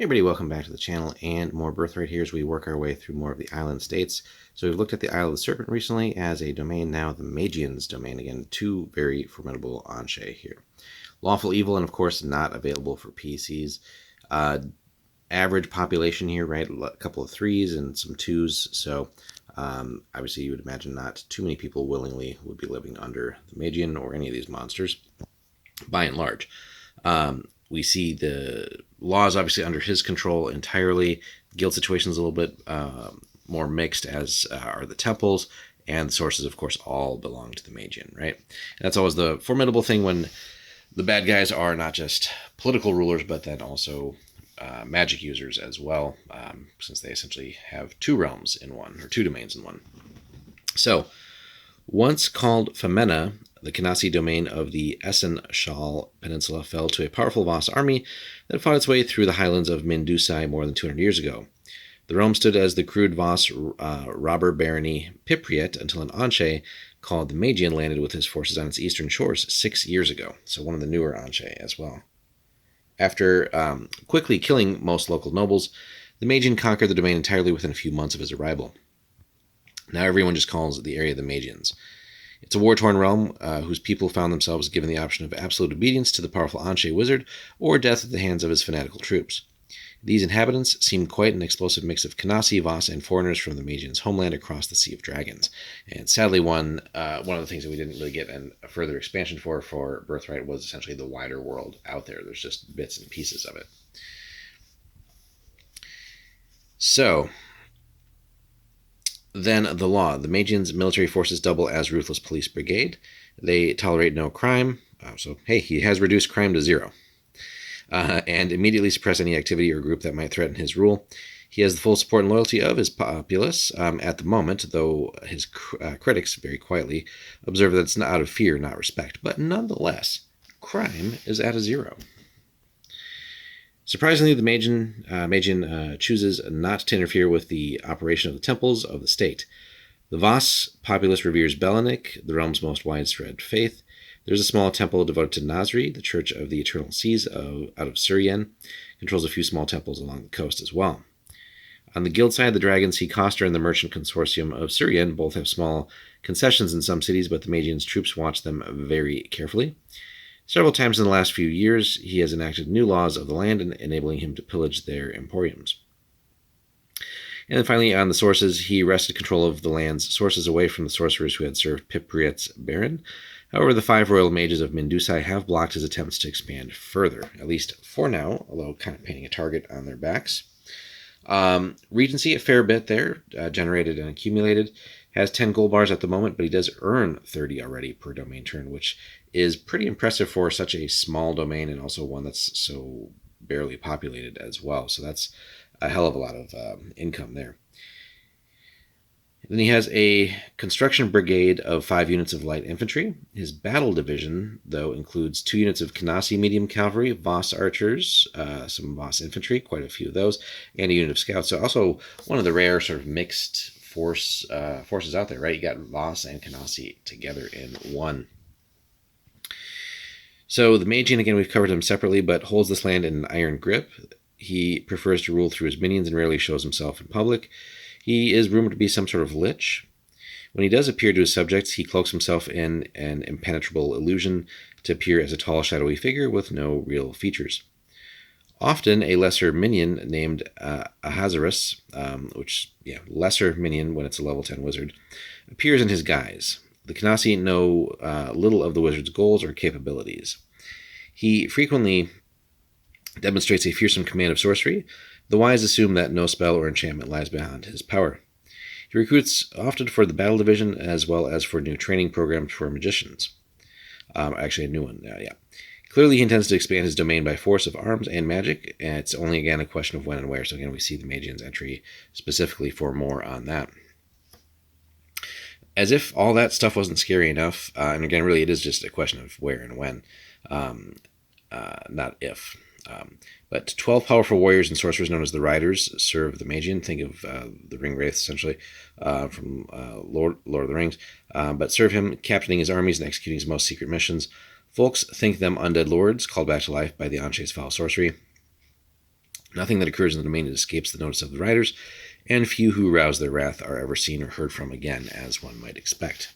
everybody, welcome back to the channel and more Birthright here as we work our way through more of the island states. So we've looked at the Isle of the Serpent recently as a domain, now the Magian's domain. Again, two very formidable Anshe here. Lawful Evil, and of course not available for PCs. Average population here, right? A couple of 3s and some 2s, so obviously you would imagine not too many people willingly would be living under the Magian or any of these monsters, by and large. We see the laws obviously under his control entirely. Guild situations a little bit more mixed, as are the temples, and the sources, of course, all belong to the Magian, right? And that's always the formidable thing when the bad guys are not just political rulers, but then also magic users as well, since they essentially have two realms in one, or two domains in one. So, once called Femena, the Canasi domain of the Essenschal Peninsula fell to a powerful Voss army that fought its way through the highlands of Mindusai more than 200 years ago. The realm stood as the crude Voss robber barony Pipriet until an Anshe called the Magian landed with his forces on its eastern shores 6 years ago, so one of the newer Anshe as well. After quickly killing most local nobles, the Magian conquered the domain entirely within a few months of his arrival. Now everyone just calls the area the Magians. It's a war-torn realm whose people found themselves given the option of absolute obedience to the powerful Anshe wizard or death at the hands of his fanatical troops. These inhabitants seem quite an explosive mix of Canasi, Voss, and foreigners from the Magian's homeland across the Sea of Dragons. And sadly, one of the things that we didn't really get a further expansion for Birthright was essentially the wider world out there. There's just bits and pieces of it. So, then the law. The Magian's military forces double as ruthless police brigade. They tolerate no crime. So, hey, he has reduced crime to 0. And immediately suppress any activity or group that might threaten his rule. He has the full support and loyalty of his populace at the moment, though his critics, very quietly, observe that it's not out of fear, not respect. But nonetheless, crime is at a 0. Surprisingly, the Magian chooses not to interfere with the operation of the temples of the state. The Voss populace reveres Belanik, the realm's most widespread faith. There's a small temple devoted to Nasri, the Church of the Eternal Seas out of Surien. Controls a few small temples along the coast as well. On the guild side, the Dragons, Coster, and the Merchant Consortium of Surien both have small concessions in some cities, but the Magian's troops watch them very carefully. Several times in the last few years, he has enacted new laws of the land, enabling him to pillage their emporiums. And then finally, on the sources, he wrested control of the land's sources away from the sorcerers who had served Pipriet's Baron. However, the 5 royal mages of Mindusai have blocked his attempts to expand further, at least for now, although kind of painting a target on their backs. Regency, a fair bit there, generated and accumulated. Has 10 gold bars at the moment, but he does earn 30 already per domain turn, which is pretty impressive for such a small domain and also one that's so barely populated as well. So that's a hell of a lot of income there. Then he has a construction brigade of 5 units of light infantry. His battle division, though, includes 2 units of Canasi medium cavalry, Voss archers, some Voss infantry, quite a few of those, and a unit of scouts. So also one of the rare sort of mixed forces out there, right? You got Voss and Canasi together in one. So the Magian, again, we've covered him separately, but holds this land in an iron grip. He prefers to rule through his minions and rarely shows himself in public. He is rumored to be some sort of lich. When he does appear to his subjects, he cloaks himself in an impenetrable illusion to appear as a tall, shadowy figure with no real features. Often, a lesser minion named Ahasuerus, lesser minion when it's a level 10 wizard, appears in his guise. The Canasi know little of the wizard's goals or capabilities. He frequently demonstrates a fearsome command of sorcery. The wise assume that no spell or enchantment lies behind his power. He recruits often for the battle division as well as for new training programs for magicians. Actually, a new one, yeah. Clearly, he intends to expand his domain by force of arms and magic, and it's only, again, a question of when and where. So, again, we see the Magian's entry specifically for more on that. As if all that stuff wasn't scary enough, and again, really, it is just a question of where and when, not if. But 12 powerful warriors and sorcerers known as the Riders serve the Magian. Think of the Ring Wraith, essentially, from Lord of the Rings. But serve him, captaining his armies and executing his most secret missions. Folks think them undead lords, called back to life by the Anshe's foul sorcery. Nothing that occurs in the domain escapes the notice of the riders, and few who rouse their wrath are ever seen or heard from again, as one might expect.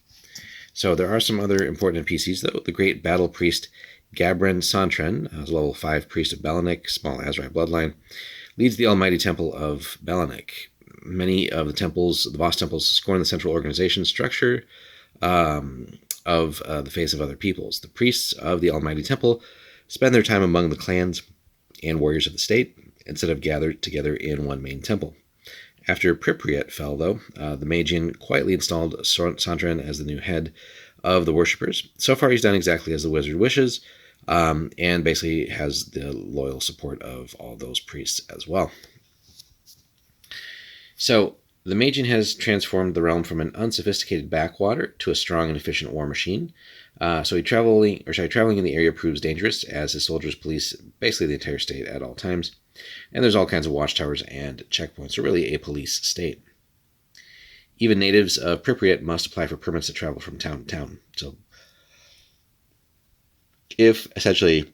So there are some other important NPCs, though. The great battle priest Gabren Santren, a level 5 priest of Balanik, small Azrai bloodline, leads the almighty temple of Balanik. Many of the boss temples, scorn the central organization structure of the face of other peoples. The priests of the almighty temple spend their time among the clans and warriors of the state, instead of gathered together in one main temple. After Birthright fell, though, the Magian quietly installed Santren as the new head of the worshippers. So far, he's done exactly as the wizard wishes, and basically has the loyal support of all those priests as well. So, the Magian has transformed the realm from an unsophisticated backwater to a strong and efficient war machine. Traveling in the area proves dangerous, as his soldiers police basically the entire state at all times. And there's all kinds of watchtowers and checkpoints, so really a police state. Even natives of Birthright must apply for permits to travel from town to town. So if essentially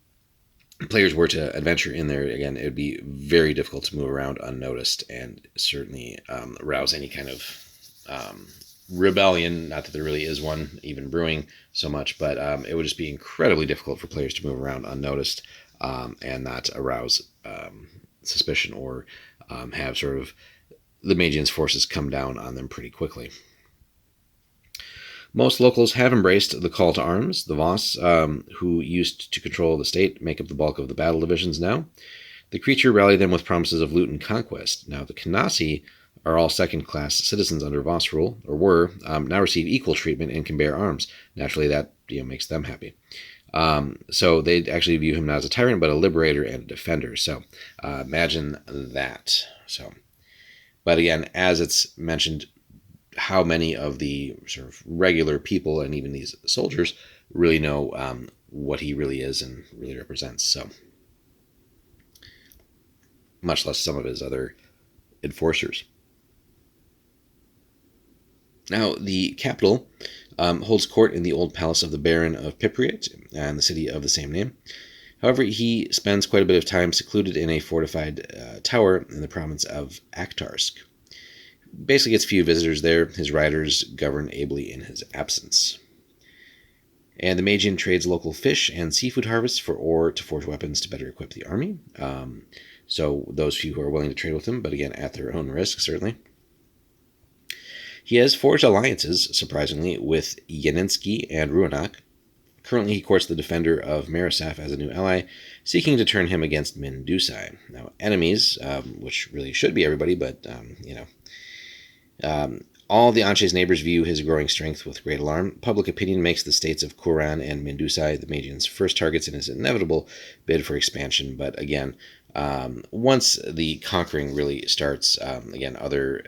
players were to adventure in there, again, it would be very difficult to move around unnoticed, and certainly rouse any kind of rebellion. Not that there really is one even brewing so much, but it would just be incredibly difficult for players to move around unnoticed and not arouse suspicion or have sort of the Magian's forces come down on them pretty quickly. Most locals have embraced the call to arms. The Voss, who used to control the state, make up the bulk of the battle divisions now. The creature rallied them with promises of loot and conquest. Now, the Kanasi are all second-class citizens under Voss rule, or were, now receive equal treatment and can bear arms. Naturally, that makes them happy. So they actually view him not as a tyrant, but a liberator and a defender. So imagine that. But again, as it's mentioned, how many of the sort of regular people and even these soldiers really know what he really is and really represents. So much less some of his other enforcers. Now, the capital holds court in the old palace of the Baron of Birthright and the city of the same name. However, he spends quite a bit of time secluded in a fortified tower in the province of Aktarsk. Basically gets few visitors there. His riders govern ably in his absence. And the Magian trades local fish and seafood harvests for ore to forge weapons to better equip the army. So those few who are willing to trade with him, but again, at their own risk, certainly. He has forged alliances, surprisingly, with Yeninsky and Ruanak. Currently, he courts the defender of Marisaf as a new ally, seeking to turn him against Mindusai. Now, enemies, which really should be everybody, but, all the Anshe's neighbors view his growing strength with great alarm. Public opinion makes the states of Kuran and Mindusai the Magian's first targets in his inevitable bid for expansion. But again, once the conquering really starts, again, other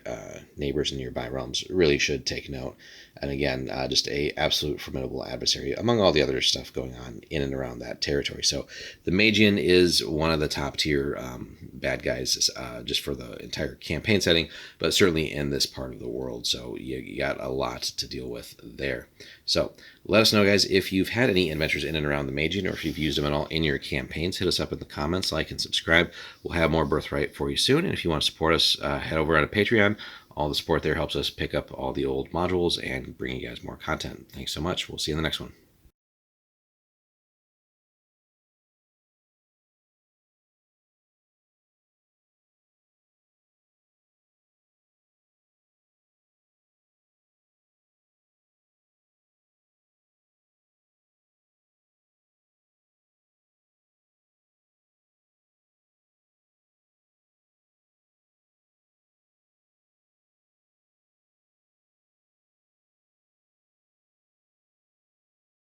neighbors in nearby realms really should take note. And again, just a absolute formidable adversary among all the other stuff going on in and around that territory. So the Magian is one of the top tier bad guys just for the entire campaign setting, but certainly in this part of the world. So you got a lot to deal with there. So let us know, guys, if you've had any adventures in and around the Magian, or if you've used them at all in your campaigns. Hit us up in the comments, like and subscribe. We'll have more Birthright for you soon. And if you want to support us, head over on a Patreon. All the support there helps us pick up all the old modules and bring you guys more content. Thanks so much. We'll see you in the next one.